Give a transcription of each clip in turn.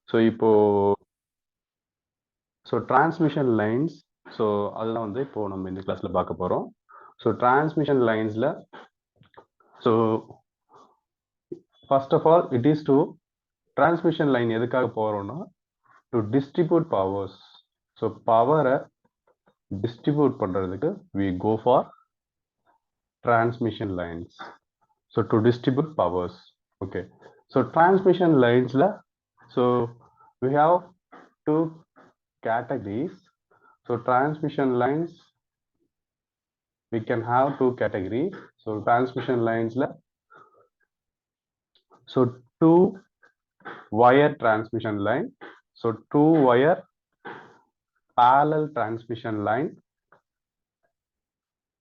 So இப்போ transmission lines, so அதெல்லாம் வந்து இப்போ நம்ம இந்த கிளாஸ்ல பார்க்க போறோம். So transmission linesல, so first of all it is to transmission line எதுக்காக போறோம்னா to distribute powers. So power distribute பண்றதுக்கு we go for transmission lines. So to distribute powers. Okay. So transmission lines la, so we have two categories. So transmission lines, we can have two categories. So transmission lines la, so two wire transmission line. So two wire parallel transmission line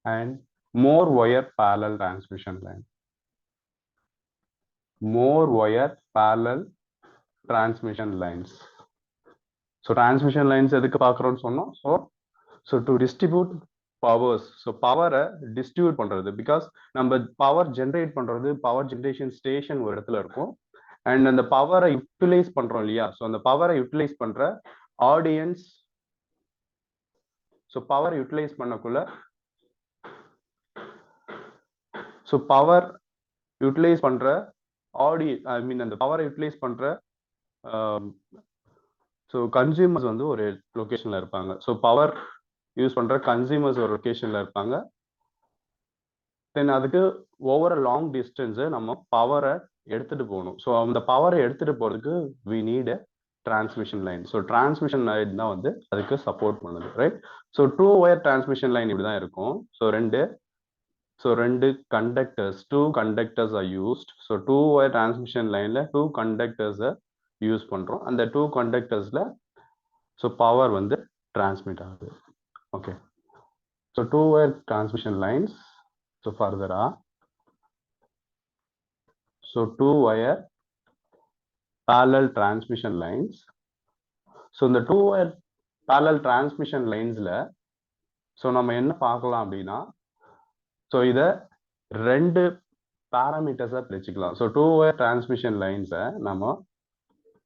and more wire parallel transmission line. More wire parallel transmission lines. So transmission lines எதுக்கு பார்க்குறோம்னு சொன்னோம். So to distribute powers. So power distribute பண்றது, because நம்ம power generate பண்றது power generation station ஒரு இடத்துல இருக்கும், and அந்த பவரை யூட்டிலைஸ் பண்றோம் இல்லையா. ஸோ அந்த பவரை யூட்டிலைஸ் பண்ற ஆடியன்ஸ், ஸோ பவர் யூட்டிலைஸ் பண்ணக்குள்ள, ஸோ பவர் யூட்டிலைஸ் பண்ற ஐ மீன் அந்த பவரை யூட்டிலைஸ் பண்ற ஸோ கன்சியூமர்ஸ் வந்து ஒரு லொகேஷன்ல இருப்பாங்க. ஸோ பவர் யூஸ் பண்ற கன்சியூமர்ஸ் ஒரு லொகேஷன்ல இருப்பாங்க. தென் அதுக்கு ஓவர் லாங் டிஸ்டன்ஸ் நம்ம பவரை எடுத்துட்டு போகணும். ஸோ அந்த பவரை எடுத்துட்டு போறதுக்கு we need a transmission line. So transmission line தான் வந்து அதுக்கு சப்போர்ட் பண்ணுது, right. So two wire transmission line இப்படிதான் இருக்கும். ஸோ ரெண்டு conductors, two conductors are used. So two wire transmission லைன்ல டூ கண்டக்டர்ஸை யூஸ் பண்றோம். அந்த டூ கண்டக்டர்ஸ்ல ஸோ பவர் வந்து டிரான்ஸ்மிட் ஆகுது. Okay. So two wire transmission lines, so ஃபர்தரா, so two wire parallel transmission lines. So இந்த டூ ஒயர் parallel transmission linesல ஸோ நம்ம என்ன பார்க்கலாம் அப்படின்னா, ஸோ இதை ரெண்டு பேராமீட்டர்ஸா பிரிச்சுக்கலாம். ஸோ டூ ஒயர் டிரான்ஸ்மிஷன் லைன்ஸை நம்ம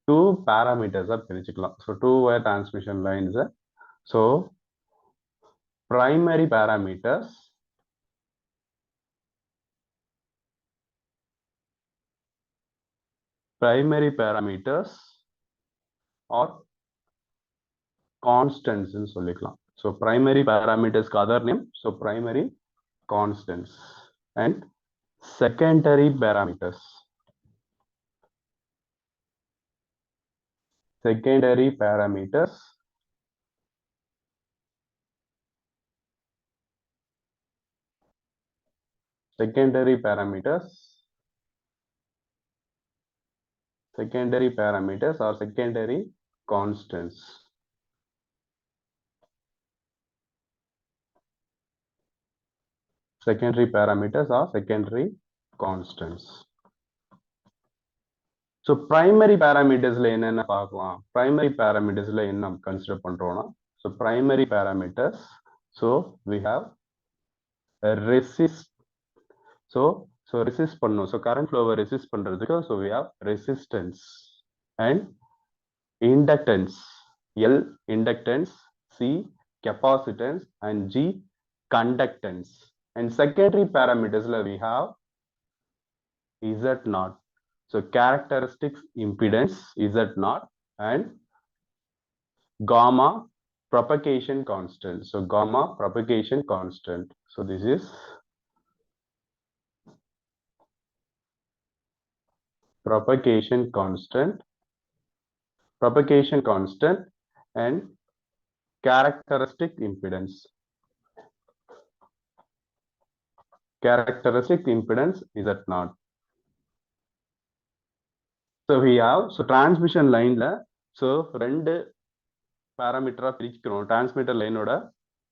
டூ பேராமீட்டர்ஸா பிரிச்சுக்கலாம். ஸோ டூ ஒயர் டிரான்ஸ்மிஷன் லைன்ஸை so primary parameters, or constants சொல்லிக்கலாம். ஸோ பிரைமரி பேராமீட்டர்ஸ்க்கு other name, so primary constants, and secondary parameters, or secondary constants. Secondary parameters or secondary constants. So primary parameters la enna paakalam. Primary parameters la enna consider பண்றோம்னா, so primary parameters, so we have a resist. So resist பண்ணும். So current flow resist பண்றதுக்கு, so we have resistance and inductance. L inductance, C capacitance, and G conductance. And secondary parameters la we have Z0. So characteristics impedance Z0 and gamma propagation constant. So gamma propagation constant. So this is propagation constant and characteristic impedance. Characteristic impedance Z0. So we have, so transmission line la, so ரெண்டு பேராமீட்டரா பிரிக்கிறோம். Transmitter லைனோட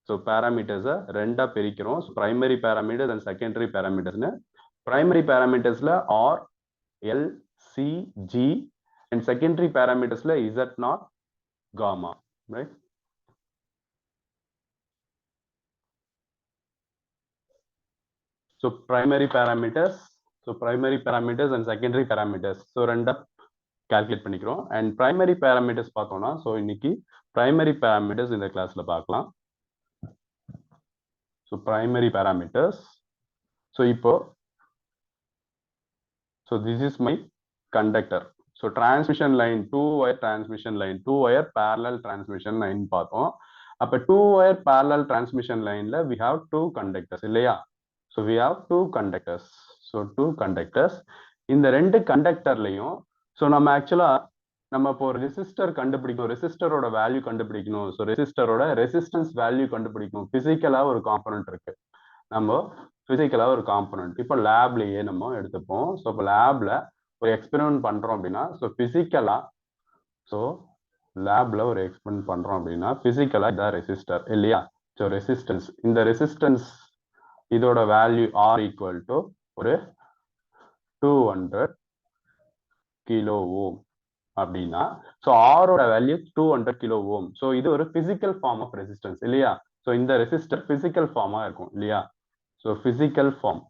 so பேராமீட்டர்ஸை ரெண்டா பிரிக்கிறோம். Primary parameters and secondary பேராமீட்டர்ஸ்னு. Primary பேராமீட்டர்ஸ்ல R, L, C, G, and secondary பேராமீட்டர்ஸ்ல Z0, gamma, right. So primary parameters and secondary parameters. So ரெண்டா calculate பண்ணிக்கிறோம். அண்ட் பிரைமரி பேராமீட்டர்ஸ் பார்த்தோம்னா ஸோ இன்னைக்கு பிரைமரி பேராமீட்டர்ஸ் இந்த கிளாஸ்ல பார்க்கலாம். So primary parameters. ஸோ இப்போ so this is my conductor. So transmission line 2 wire transmission line 2 wire parallel transmission line பார்த்தோம். அப்போ 2 wire parallel டிரான்ஸ்மிஷன் லைன்ல we have 2 conductors இல்லையா? So we have 2 conductors. So 2 conductors. இந்த ரெண்டு கண்டக்டர்லையும் so நம்ம ஆக்சுவலா நம்ம இப்போ ஒரு ரெசிஸ்டர் கண்டுபிடிக்கணும், ரெசிஸ்டரோட வேல்யூ கண்டுபிடிக்கணும். ஸோ ரெசிஸ்டரோட ரெசிஸ்டன்ஸ் வேல்யூ கண்டுபிடிக்கணும். பிசிக்கலா ஒரு காம்பனன்ட் இருக்கு, நம்ம பிசிக்கலா ஒரு காம்பனன்ட் இப்போ லேப்லயே நம்ம எடுத்துப்போம். ஸோ இப்போ லேப்ல ஒரு எக்ஸ்பெரிமெண்ட் பண்றோம் அப்படின்னா ஸோ பிசிக்கலா ஸோ லேப்ல ஒரு எக்ஸ்பெரிமெண்ட் பண்றோம் அப்படின்னா பிசிக்கலா இதான் ரெசிஸ்டர் இல்லையா? ஸோ ரெசிஸ்டன்ஸ், இந்த ரெசிஸ்டன்ஸ் இதோட வேல்யூ ஆர் ஈக்குவல் டு ஒரு 200 கிலோ ஓம் அப்படின்னா ஸோ ஆரோட வேல்யூ 200 கிலோ ஓம். ஸோ இது ஒரு பிசிக்கல் ஃபார்ம் ஆஃப் ரெசிஸ்டன்ஸ் இல்லையா? ஸோ இந்த ரெசிஸ்டர் பிசிக்கல் ஃபார்மா இருக்கும் இல்லையா? So physical form.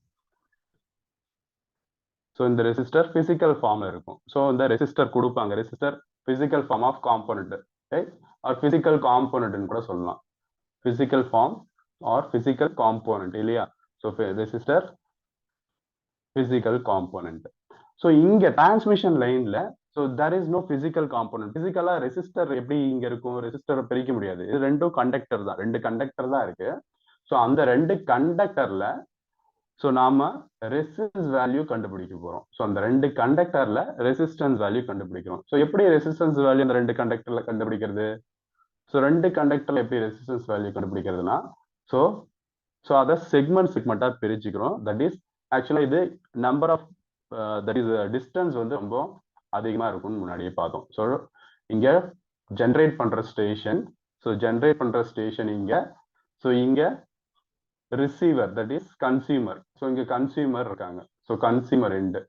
ஸோ இந்த ரெசிஸ்டர் பிசிக்கல் ஃபார்ம்ல இருக்கும். ஸோ இந்த ரெசிஸ்டர் கொடுப்பாங்க, resistor physical form of component or physical காம்போனன்ட்னு கூட சொல்லலாம். Physical form or physical component இல்லையா? So resistor physical component. So இங்க டிரான்ஸ்மிஷன் லைன்ல so there is no physical component. பிசிக்கலா ரெசிஸ்டர் எப்படி இங்க இருக்கும்? ரெசிஸ்டரை பிரிக்க முடியாது. இது ரெண்டும் கண்டக்டர் தான், ரெண்டு கண்டக்டர் தான் இருக்கு. ஸோ அந்த ரெண்டு கண்டக்டர்ல ஸோ நாம ரெசிஸ்டன்ஸ் வேல்யூ கண்டுபிடிக்க போறோம். ஸோ அந்த ரெண்டு கண்டக்டர்ல ரெசிஸ்டன்ஸ் வேல்யூ கண்டுபிடிக்கிறோம். ஸோ எப்படி ரெசிஸ்டன்ஸ் வேல்யூ அந்த ரெண்டு கண்டக்டர்ல கண்டுபிடிக்கிறது? ஸோ ரெண்டு கண்டக்டர்ல எப்படி ரெசிஸ்டன்ஸ் வேல்யூ கண்டுபிடிக்கிறதுனா ஸோ ஸோ அதை செக்மெண்டா பிரிச்சுக்கிறோம். தட் இஸ் ஆக்சுவலா இது number of that is distance வந்து ரொம்ப அதிகமா இருக்கும்னு முன்னாடியே பார்த்தோம். ஸோ இங்க ஜென்ரேட் பண்ற ஸ்டேஷன், ஸோ ஜென்ரேட் பண்ற ஸ்டேஷன் இங்க, ஸோ இங்க receiver that is consumer. So இங்க கன்சியூமர் இருக்காங்க. So consumer end.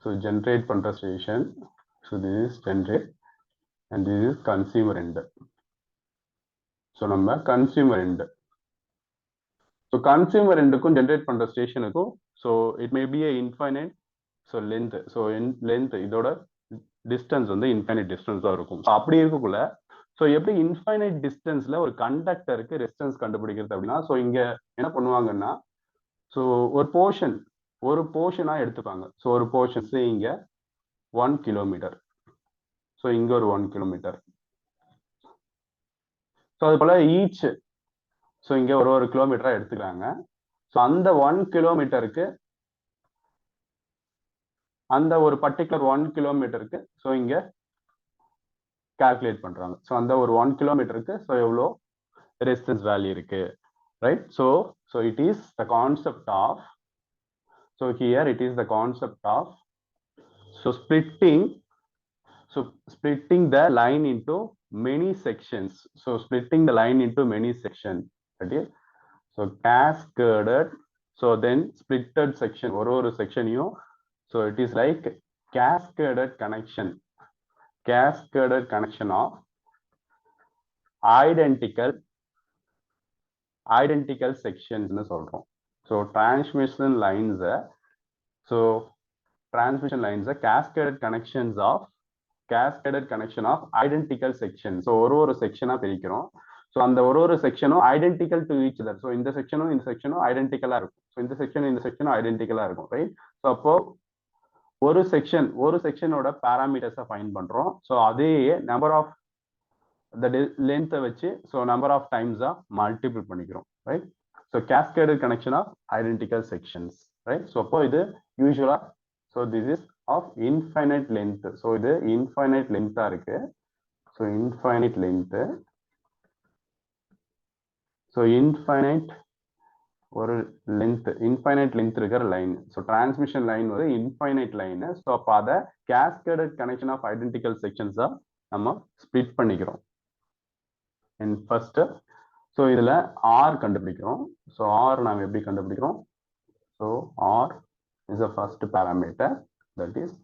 So generate பண்ற station, so this is generate and this is consumer end. So நம்ம கன்சியூமர் எண்டு. ஸோ கன்சியூமர் எண்டுக்கும் generate பண்ற ஸ்டேஷனுக்கும் so it may be a infinite so length. So length இதோட distance வந்து infinite distance தான் இருக்கும். So அப்படி இருக்கக்குள்ள ஸோ எப்படி இன்ஃபைனைட் டிஸ்டன்ஸ்ல ஒரு கண்டக்டருக்கு ரெசிஸ்டன்ஸ் கண்டுபிடிக்கிறது அப்படின்னா ஸோ இங்க என்ன பண்ணுவாங்கன்னா ஸோ ஒரு போர்ஷனா எடுத்துப்பாங்க. ஸோ ஒரு போர்ஷன்ஸ் இங்க 1 கிலோமீட்டர், ஸோ இங்க ஒரு 1 கிலோமீட்டர். ஸோ அது போல ஈச் ஸோ இங்க ஒரு கிலோமீட்டரா எடுத்துக்கிறாங்க. ஸோ அந்த 1 கிலோமீட்டருக்கு அந்த ஒரு பர்டிகுலர் 1 கிலோமீட்டருக்கு ஸோ இங்க கால்குலேட் பண்றாங்க. ஸோ அந்த ஒரு 1 கிலோமீட்டருக்கு ஸோ எவ்வளோ ரெசிஸ்டன்ஸ் வேல்யூ இருக்கு, right? So it is the concept of so here it is the concept of so splitting the line into many sections. So splitting the line into many sections, that is so cascaded, so then splitted section ஒரு செக்ஷனையும் so it is like cascaded connection of identical sections னு சொல்றோம். so transmission lines cascaded connection of identical sections. so ஒரு செக்ஷனா பிரிக்கிறோம். So அந்த ஒரு செக்ஷனும் identical to each other. So இந்த செக்ஷனும் ஐடென்டிக்கலா இருக்கும். ஸோ இந்த செக்ஷனும் ஐடென்டிக்கலா இருக்கும், ரைட்? ஸோ அப்போ ஒரு செக்ஷனோட பேராமீட்டர்ஸை ஃபைண்ட் பண்றோம். ஸோ அதே நம்பர் ஆஃப் த லென்த்தை வச்சு ஸோ நம்பர் ஆஃப் டைம்ஸா மல்டிபிள் பண்ணிக்கிறோம், right? So cascaded connection of identical sections, right? So அப்போ இது யூஸ்வலா so this is of infinite length. So இது இன்ஃபைனைட் லென்த்தா இருக்கு. So infinite length, so infinite ஒரு இன்ஃபைனைட் லென்த் இருக்கிற லைன். ஸோ டிரான்ஸ்மிஷன் லைன் வந்து இன்ஃபைனைட் லைன். ஸோ அப்போ அதை கேஸ்கேடட் கனெக்ஷன் ஆஃப் ஐடென்டிக்கல் செக்ஷன்ஸா நம்ம ஸ்பிளிட் பண்ணிக்கிறோம். அண்ட் ஃபர்ஸ்ட் ஸோ இதுல ஆர் கண்டுபிடிக்கிறோம். ஸோ ஆர் நாம எப்படி கண்டுபிடிக்கிறோம்? So R is the first parameter, that is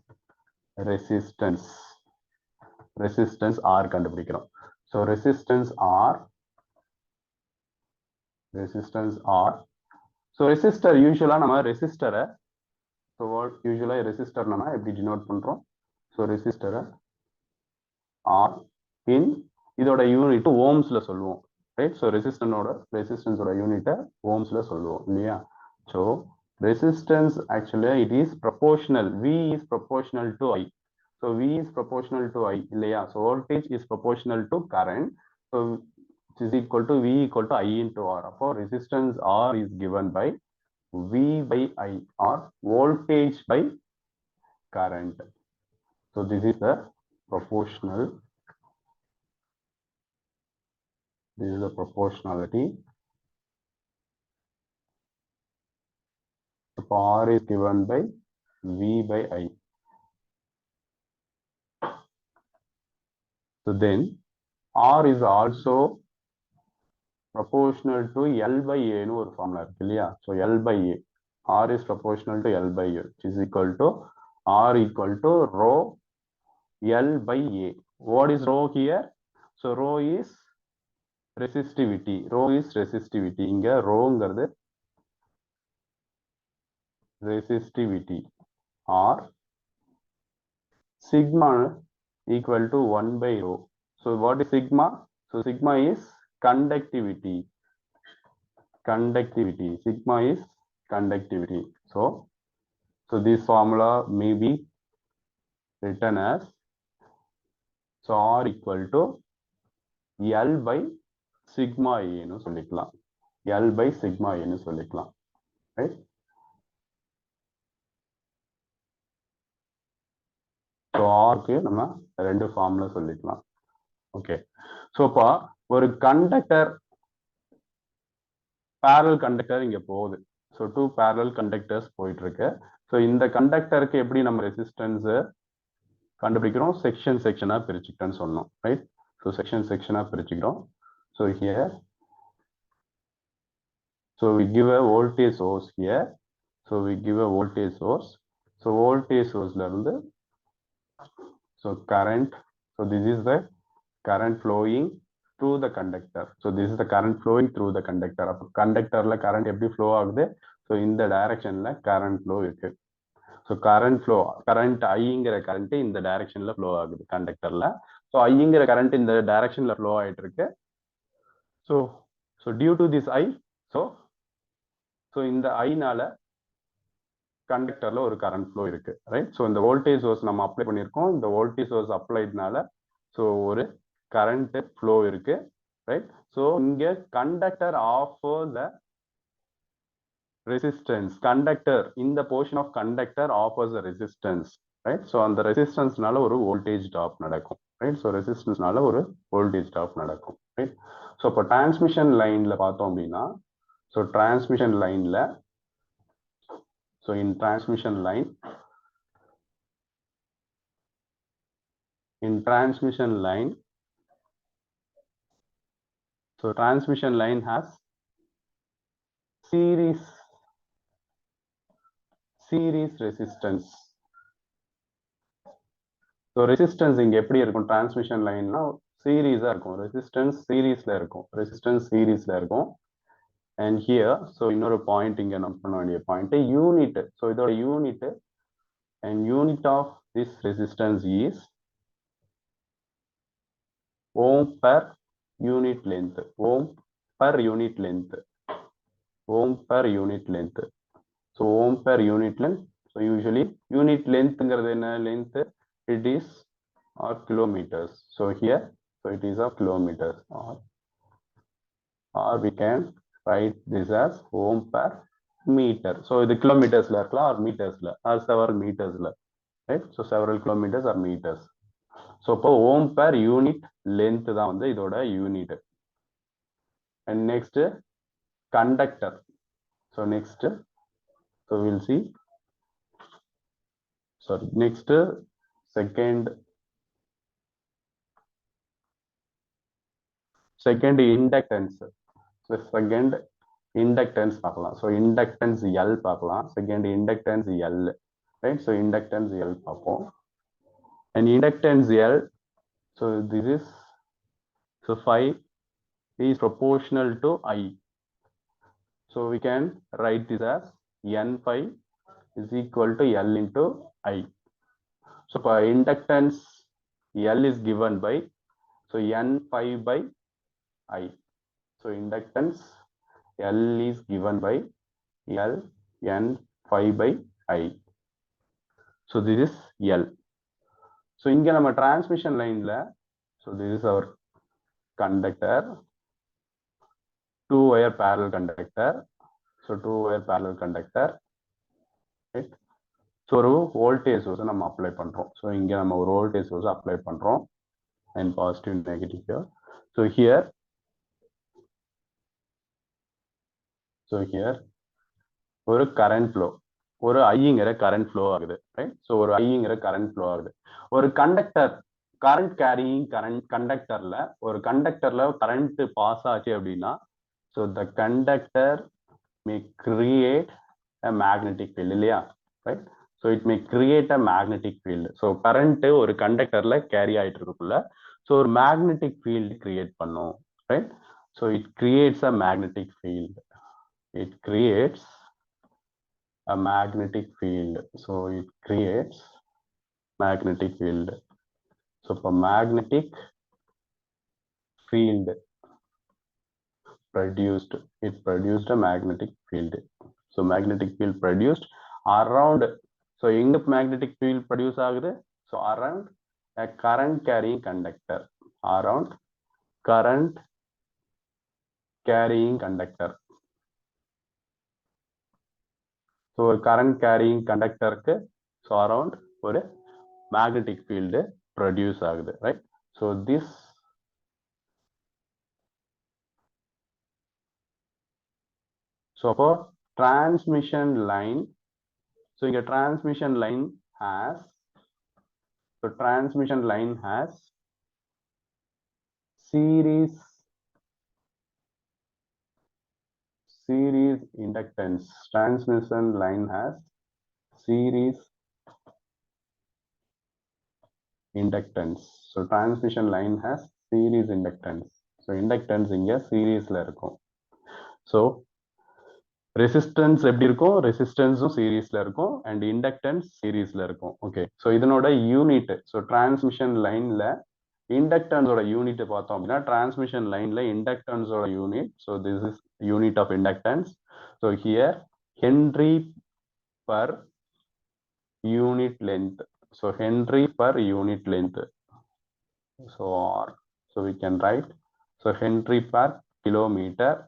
resistance R கண்டுபிடிக்கிறோம். So resistance R so resistor யூஸ்வலா நம்ம ரெசிஸ்டரை ஸோ யூஸ்வலா ரெசிஸ்டர் நம்ம எப்படி டினோட் பண்றோம்? ஸோ ரெசிஸ்டரை R in இதோட யூனிட் ஓம்ஸ்ல சொல்லுவோம், ரைட்? ஸோ ரெசிஸ்டன்ஸோட யூனிட்டை ஓம்ஸ்ல சொல்லுவோம் இல்லையா? So resistance actually it is proportional, V is proportional to I. So V is proportional to I இல்லையா? So voltage is proportional to current. So it is equal to V equal to I into R. அப்போ resistance R is given by V by I or voltage by current. So this is the proportional. This is the proportionality. So R is given by V by I. So then R is also proportional to L by A னு ஒரு formula இருக்கு இல்லையா? So L by A. R is proportional to L by A, which is equal to R equal to rho L by A. What is rho here? So rho is resistivity. Rho is resistivity. இங்க rhoங்கிறது resistivity or sigma equal to 1 by rho. So what is sigma? So sigma is conductivity. Sigma is conductivity. So this formula may be written as, so R equal to L by sigma A னு சொல்லிக்கலாம். L by sigma A னு சொல்லிக்கலாம், right? So R க்கு நம்ம ரெண்டு formula சொல்லிக்கலாம். Okay, so இப்போ ஒரு கண்டக்டர், parallel கண்டக்டர் இங்க போகுது. ஸோ 2 parallel கண்டக்டர்ஸ் போயிட்டு இருக்கு. ஸோ இந்த கண்டக்டருக்கு எப்படி நம்ம ரெசிஸ்டன்ஸ் கண்டுபிடிக்கிறோம்? செக்ஷனா பிரிச்சுக்கிட்டேன்னு சொன்னோம், ரைட்? ஸோ செக்ஷனா பிரிச்சுக்கிறோம். So here, so we give a voltage source here. So we give a voltage source. So voltage source ல இருந்து, so current, so this is the current flowing through the conductor. So this is the current flowing through the conductor. அப்போ கண்டக்டர்ல current எப்படி flow ஆகுது? So இந்த டைரக்ஷன்ல current flow இருக்கு. So current ஐங்கிற current இந்த டைரக்ஷன்ல ஃப்ளோ ஆகுது கண்டக்டர்ல. ஸோ ஐங்கிற கரண்ட் இந்த டைரக்ஷன்ல ஃப்ளோ ஆயிட்டு இருக்கு. So due to this I, so இந்த ஐனால கண்டக்டர்ல ஒரு கரண்ட் ஃப்ளோ இருக்கு, ரைட்? ஸோ இந்த வோல்டேஜ் சோர்ஸ் நம்ம அப்ளை பண்ணியிருக்கோம். இந்த வோல்டேஜ் சோர்ஸ் அப்ளைட்னால ஸோ ஒரு கரண்ட் ஃப்ளோ இருக்கு, ரைட்? ஸோ இங்க conductor offer the resistance. Conductor, இந்த portion of conductor offers the resistance, right? So அந்த ரெசிஸ்டன்ஸ்னால ஒரு வோல்டேஜ் ட்ராப் நடக்கும், ரைட்? ஸோ ரெசிஸ்டன்ஸ்னால ஒரு வோல்டேஜ் ட்ராப் நடக்கும், ரைட்? ஸோ இப்போ டிரான்ஸ்மிஷன் லைன்ல பார்த்தோம் அப்படின்னா, ஸோ டிரான்ஸ்மிஷன் லைன்ல, so in transmission line, so transmission line has series resistance. So resistance இங்க எப்படி இருக்கும்? டிரான்ஸ்மிஷன் லைன்னா சீரீஸா இருக்கும், ரெசிஸ்டன்ஸ் சீரீஸ்ல இருக்கும். And here, so இன்னொரு பாயிண்ட் இங்க நோட் பண்ண வேண்டிய பாயிண்ட், யூனிட். ஸோ இதோட unit, and unit of this resistance is ohm per unit length. Ohm per unit length. So ohm per unit length. So usually unit length ங்கிறது என்ன? Length, it is or kilometers. So here, so it is of kilometers, or we can write this as ohm per meter. So இது கிலோமீட்டர்ஸ்ல இருக்கலாம், or மீட்டர்ஸ்ல, or several மீட்டர்ஸ்ல, right? So several kilometers or meters. So இப்போ ஓம் per unit length தான் வந்து இதோட unit. And next conductor. So next, so we'll see, sorry, next second inductance. So second inductance பார்க்கலாம். So inductance L பார்க்கலாம். Second inductance L, right? So inductance L பார்ப்போம். And inductance L, so this is, so phi is proportional to I. So we can write this as N phi is equal to L into I. So for inductance L is given by, so N5 by I. So inductance L is given by L N5 by I. So this is L. So இங்க நம்ம transmission lineல, so this is our conductor, two wire parallel conductor. So two wire parallel conductor, right? So ஒரு voltage source நம்ம apply பண்றோம். So இங்க நம்ம ஒரு voltage source apply பண்றோம், and positive negative here. So here ஒரு current flow, ஒரு ஐங்கிற current flow ஆகுது, right? So ஒரு ஐங்கிற current flow ஆகுது. ஒரு conductor current carrying conductorல ஒரு conductorல current pass ஆச்சு அப்படின்னா, so the conductor may create a magnetic field, இல்லையா, right? So it may create a magnetic field. So current ஒரு conductorல carry ஆயிட்டு இருக்குள்ள, so ஒரு magnetic field create பண்ணும், right? So it creates a magnetic field. It creates a magnetic field. So it creates magnetic field. So for magnetic field produced, it produced a magnetic field. So magnetic field produced around, so எங்க magnetic field produce ஆகுது, so around a current carrying conductor, around current carrying conductor. So current carrying conductor க்கு, so around ஒரு magnetic field produce ஆகுது, right? So this, so for transmission line, so இங்க transmission line has, so transmission line has series inductance. Transmission line has series inductance. So transmission line has series inductance. So inductance இங்க seriesல இருக்கும். So resistance எப்படி இருக்கும், ரெசிஸ்டன்ஸும் சீரீஸ்ல இருக்கும், and inductance சீரீஸ்ல இருக்கும். Okay, so இதனோட யூனிட், ஸோ டிரான்ஸ்மிஷன் லைன்ல இண்டக்டன்ஸோட யூனிட் பார்த்தோம் அப்படின்னா, டிரான்ஸ்மிஷன் லைன்ல இண்டக்டன்ஸோட unit, so this is unit of inductance. So here henry per unit length. So henry per unit length. So or, so we can write, so henry per kilometre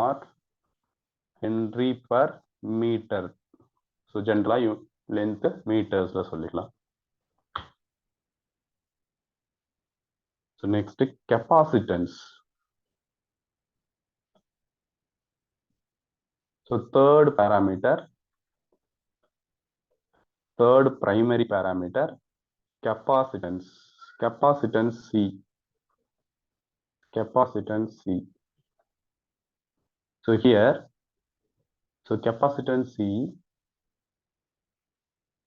or Henry per meter. So generally length meters la solliக்கலாம். So next capacitance. So third parameter, third primary parameter, capacitance. Capacitance C. Capacitance C. So here, so capacitance C,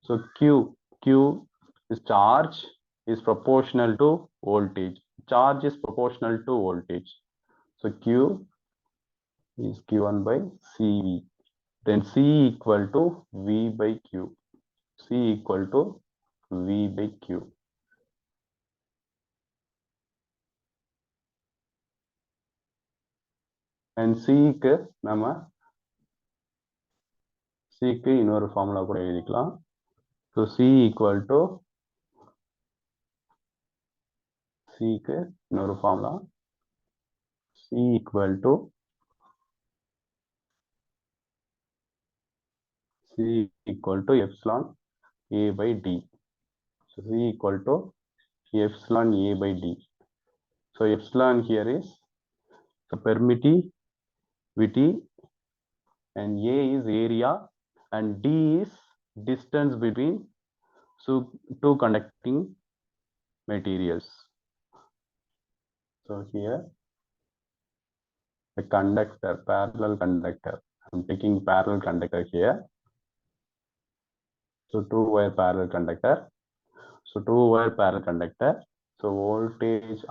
so Q is charge is proportional to voltage. Charge is proportional to voltage. So Q is given by CV. Then C equal to V by Q. C equal to V by Q. And C க்கு நம்ம C க்கு இன்னொரு formula கூட எழுதிக்கலாம். So C equal to, C க்கு இன்னொரு formula, C equal to epsilon A by D. So C equal to epsilon A by D. So epsilon here is the permittivity, and A is area, and D is distance between two conducting materials. So here the conductor, parallel conductor, I'm taking parallel conductor here. So two wire parallel conductor. So two wire parallel conductor. So voltage,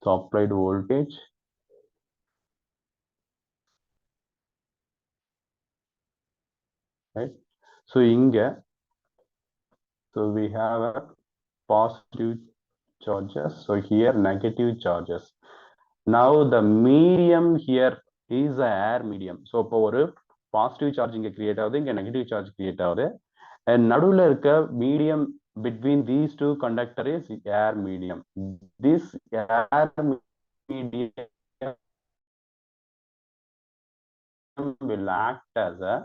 so applied voltage, right? So inga, So we have a positive charges. So here negative charges. Now the medium here is a air medium. So இப்போ ஒரு positive charge இங்க create ஆகுது, இங்க negative charge create ஆகுது. And நடுவுல இருக்க medium between these two conductor is air medium. This air medium will act as a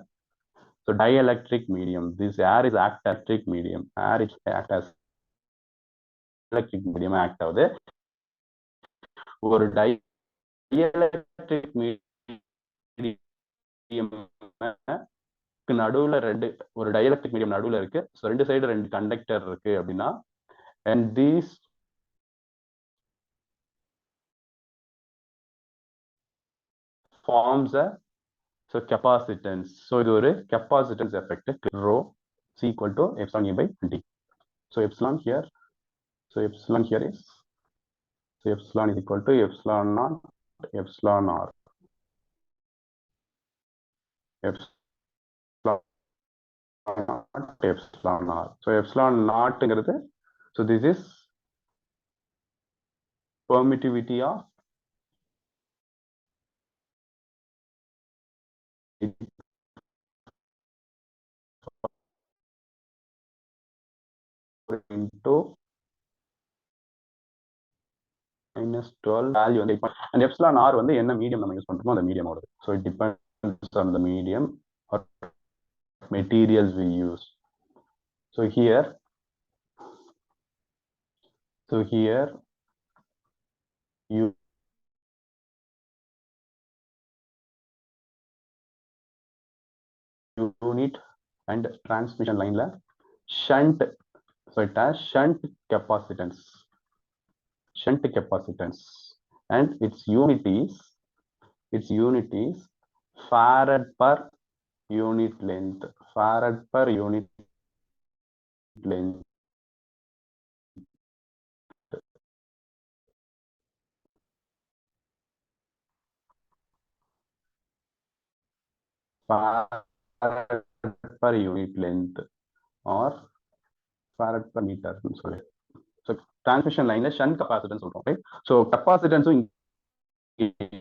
so dielectric medium. This air is electric medium. Air is act as electric medium act ஆகுது. ஒரு dielectric medium நடுவுல ஒரு dielectric medium நடுவுல இருக்கு. So ரெண்டு side ரெண்டு conductor இருக்கு அப்படின்னா and these forms a so capacitance. So இது ஒரு capacitance effect. Rho is equal to epsilon A by D. So epsilon here. So epsilon here is so epsilon is equal to epsilon naught epsilon R. Epsilon R. So epsilon naught ங்கிறது so this is permittivity of into minus 12 value வந்து and epsilon R வந்து என்ன medium நம்ம use பண்றோமோ அந்த medium ஓடுது. So it depends on the medium or materials we use. So here you unit and transmission line la shunt. So it has shunt capacitance and its unit is farad per unit length. Farad per unit length. Farad per unit length or farad per meter. Sorry. So transmission line la shunt capacitance சொல்றோம், right? So capacitance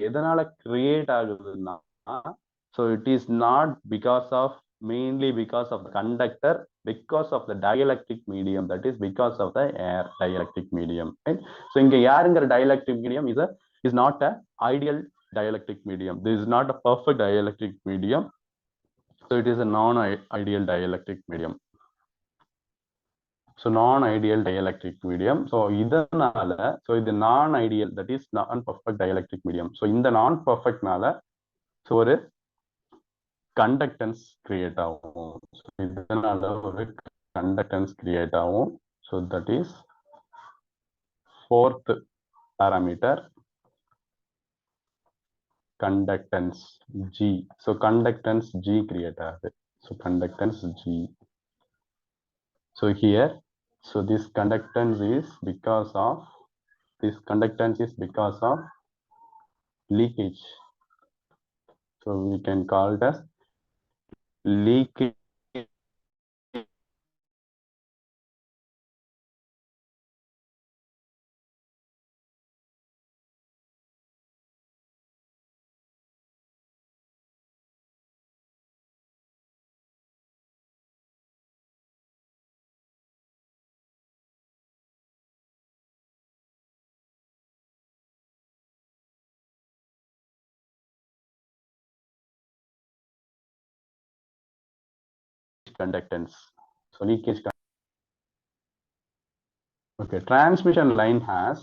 எதனால create ஆகுதுன்னா so it is not because of mainly because of the conductor, because of the dielectric medium, that is because of the air dielectric medium, right? So இங்க ஏர்ங்கிற dielectric medium is not a ideal dielectric medium. This is not a perfect dielectric medium. So it is a non-ideal dielectric medium. So non-ideal dielectric medium. So இதனால so இது non-ideal, that is non-perfect dielectric medium. So இந்த non-perfect நால so ஒரு conductance create ஆகும். So இதனால ஒரு conductance create ஆகும். So that is fourth parameter, conductance G. So conductance G create ஆகுது. So conductance G. So here, so this conductance is because of leakage. So we can call it as leakage conductance. So leakage. Okay, transmission line has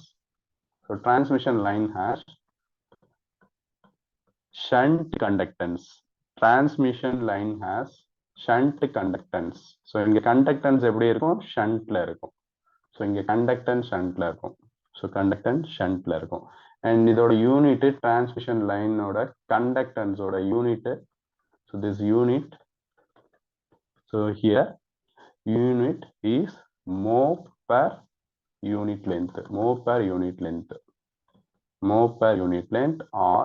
shunt conductance. Transmission line has shunt conductance. So இங்க conductance எப்படி இருக்கும்? Shuntல இருக்கும். So இங்க conductance shuntல இருக்கும். So conductance shuntல இருக்கும். And இதோட unit transmission line ஓட conductance ஓட unit. So this unit. So here unit is mho per unit length. Mho per unit length. Mho per unit length or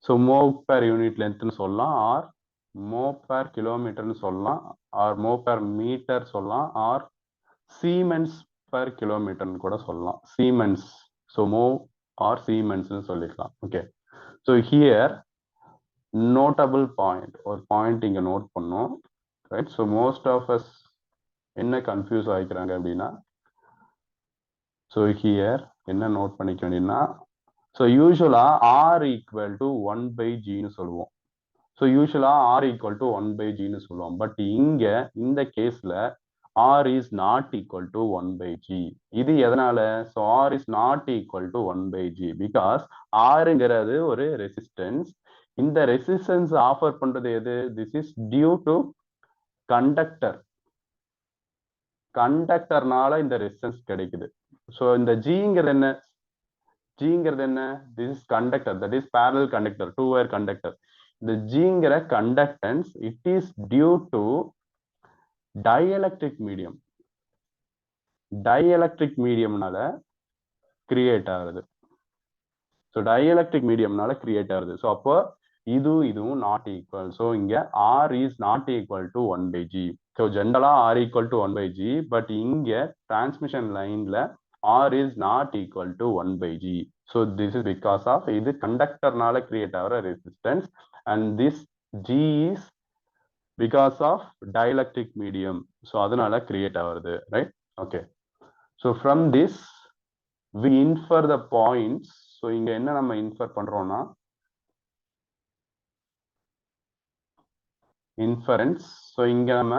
so mho per unit length சொல்லலாம் or mho per kilometerன்னு சொல்லலாம், or mho per meter சொல்லலாம், or Siemens per kilometerன்னு கூட சொல்லலாம். Siemens. So mho or Siemensன்னு சொல்லிக்கலாம். Okay. So here notable point or point இங்க note பண்ணோம். Right. So most of us என்ன confuse ஆகிக்கிறாங்க அப்படின்னா, ஸோ ஹியர் என்ன நோட் பண்ணிக்க வேண்டியதுன்னா, ஸோ யூஸ்வலாக ஆர் ஈக்குவல் டு 1/Gன்னு சொல்லுவோம். ஸோ யூஸ்வலாக ஆர் ஈக்குவல் டு 1/Gன்னு சொல்லுவோம். பட் இங்கே இந்த கேஸில் R is not equal to 1/G. இது எதனால? So R is not equal to 1/G because ஆருங்கிறது ஒரு ரெசிஸ்டன்ஸ். இந்த ரெசிஸ்டன்ஸ் ஆஃபர் பண்றது எது? This is due to conductor. கண்டக்டர்னால இந்த ரெசிஸ்டன்ஸ் கிடைக்குது. ஸோ இந்த ஜிங்கிறது என்ன? ஜிங்கிறது என்ன? This is conductor, that is parallel conductor, 2 wire conductor. இந்த ஜிங்கிற conductance it is due to dielectric medium. Dielectric மீடியம்னால கிரியேட் ஆகுது. ஸோ டைஎலக்ட்ரிக் மீடியம்னால கிரியேட் ஆகுது. ஸோ அப்போ இதுவும் நாட் ஈக்குவல். ஸோ இங்க R is not equal to 1/G. So ஜென்ரலா R equal to 1/G, but இங்க டிரான்ஸ்மிஷன் லைன்ல R is not equal to 1/G. So this is because of இது கண்டக்டர்னால கிரியேட் ஆகிற resistance, and this G is because of dielectric medium. So அதனால create ஆகுது. Right? Okay. So from this we infer the points. ஸோ இங்க என்ன நம்ம infer பண்றோம்னா, இன்ஃபரன்ஸ். ஸோ இங்க நம்ம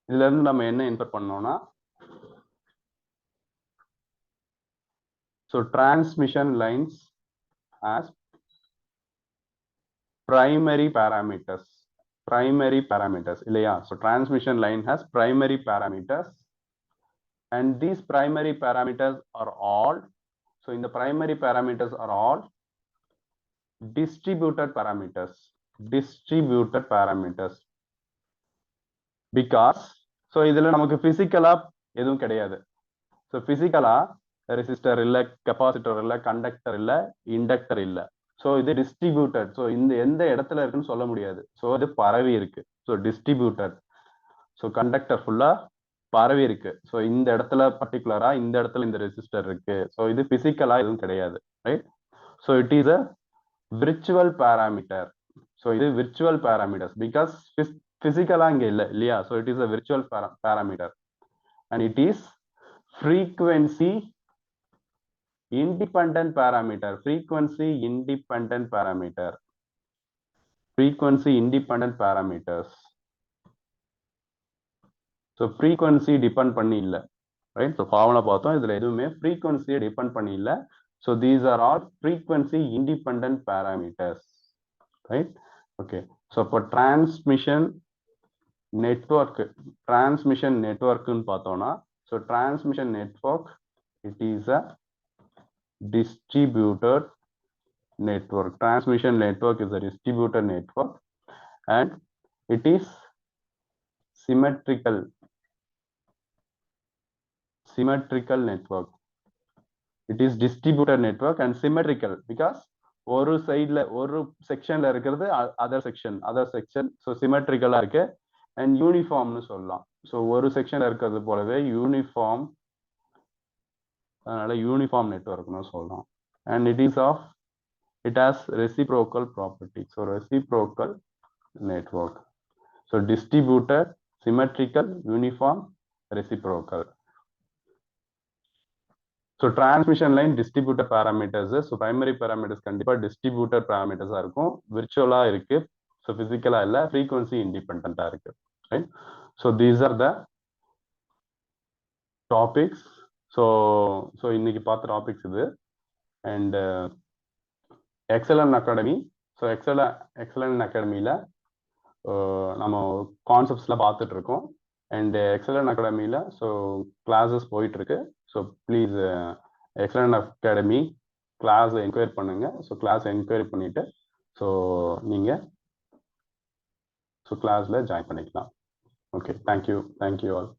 இதுல இருந்து நம்ம என்ன இன்ஃபர் பண்ணோம்னா, so transmission lines as primary parameters. Primary parameters இல்லையா? So transmission line has primary parameters, and these primary parameters are all, so in the primary parameters are all distributed parameters. Distributed parameters because so இதுல நமக்கு பிசிக்கலா எதுவும் கிடையாது. So பிசிக்கலா resistor இல்ல, capacitor இல்ல, conductor இல்ல, இண்டக்டர் இல்ல. ஸோ இது டிஸ்ட்ரிபியூட்டட். ஸோ இந்த எந்த இடத்துல இருக்குன்னு சொல்ல முடியாது. ஸோ இது பரவி இருக்கு. So distributed. ஸோ கண்டக்டர் ஃபுல்லா பரவி இருக்கு. ஸோ இந்த இடத்துல பர்டிகுலரா இந்த இடத்துல இந்த ரெசிஸ்டர் இருக்கு. ஸோ இது பிசிக்கலா எதுவும் கிடையாது. Right? So it is a virtual parameter. So இது விர்ச்சுவல் பேராமீட்டர்ஸ் பிகாஸ் பிசிக்கலா இங்க இல்ல இல்லையா? So it is a virtual parameter, and it is frequency independent parameter. Frequency independent parameter. Frequency independent parameters. So frequency depend பண்ணி இல்ல. Right? So formula பார்த்தோம், இதுல எதுவுமே frequency depend பண்ணி இல்ல. So these are all frequency independent parameters. Right? Okay. So for transmission network ன்னு பார்த்தோம்னா, so transmission network, it is a distributed network. Transmission network is a distributed network, and it is symmetrical network. It is distributed network and symmetrical because ஒரு சைடுல ஒரு செக்ஷன்ல இருக்கிறது other section. So சிமெட்ரிக்கலா இருக்கு and யூனிஃபார்ம்னு சொல்லலாம். So ஒரு செக்ஷன்ல இருக்கிறது போலவே யூனிஃபார்ம், அதனால யூனிஃபார்ம் நெட்வொர்க்னு சொல்லலாம். And it has reciprocal properties. So reciprocal network. So distributed, symmetrical, uniform, reciprocal. So transmission line distributed parameters. So primary parameters கண்டிப்பா distributed parameters இருக்கும், virtual இருக்கு, so physical இல்ல, frequency independent இருக்கு. Right? So these are the topics. So இன்னைக்கு பார்த்த topics இது. And excellent academy. So excellent அகாடமியில் நம்ம கான்செப்ட்ஸ்லாம் பார்த்துட்டு இருக்கோம். அண்ட் எக்ஸலன்ட் அகாடமியில் ஸோ கிளாஸஸ் போயிட்டுருக்கு. ஸோ ப்ளீஸ் எக்ஸலன்ட் அகாடமி கிளாஸில் என்கொயரி பண்ணுங்கள். ஸோ கிளாஸை என்கொயரி பண்ணிவிட்டு ஸோ நீங்கள் ஸோ கிளாஸில் ஜாயின் பண்ணிக்கலாம். Okay, thank you all.